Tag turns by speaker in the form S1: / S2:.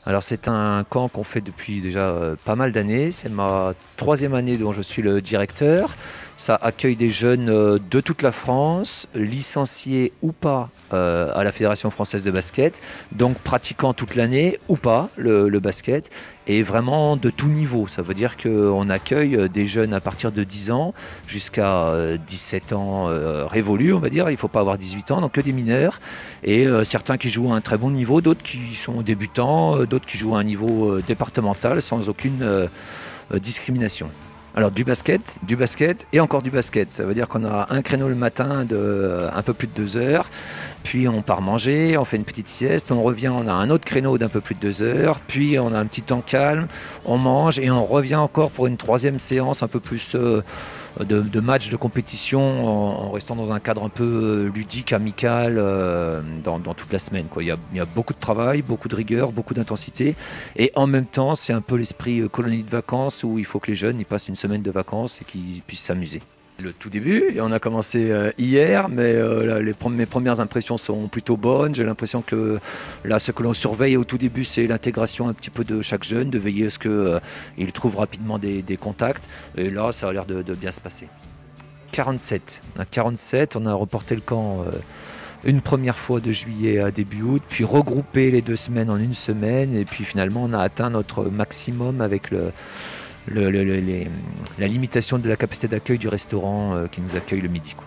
S1: Alors c'est un camp qu'on fait depuis déjà pas mal d'années. C'est ma troisième année dont je suis le directeur. Ça accueille des jeunes de toute la France, licenciés ou pas à la Fédération française de basket, donc pratiquant toute l'année ou pas le basket, et vraiment de tout niveau. Ça veut dire qu'on accueille des jeunes à partir de 10 ans jusqu'à 17 ans révolus, on va dire. Il ne faut pas avoir 18 ans, donc que des mineurs. Et certains qui jouent à un très bon niveau, d'autres qui sont débutants, d'autres qui jouent à un niveau départemental sans aucune discrimination. Alors du basket et encore du basket. Ça veut dire qu'on a un créneau le matin de un peu plus de 2 heures, puis on part manger, on fait une petite sieste, on revient, on a un autre créneau d'un peu plus de 2 heures, puis on a un petit temps calme, on mange et on revient encore pour une troisième séance un peu plus de match de compétition en restant dans un cadre un peu ludique, amical dans toute la semaine, quoi. Il y a beaucoup de travail, beaucoup de rigueur, beaucoup d'intensité et en même temps c'est un peu l'esprit colonie de vacances où il faut que les jeunes ils passent une semaine de vacances et qu'ils puissent s'amuser. Le tout début, et on a commencé hier, mais mes premières impressions sont plutôt bonnes. J'ai l'impression que là, ce que l'on surveille au tout début, c'est l'intégration un petit peu de chaque jeune, de veiller à ce qu'il trouve rapidement des contacts. Et là, ça a l'air de bien se passer. 47. On a 47, on a reporté le camp une première fois de juillet à début août, puis regroupé les 2 semaines en une semaine, et puis finalement, on a atteint notre maximum avec la limitation de la capacité d'accueil du restaurant qui nous accueille le midi, quoi.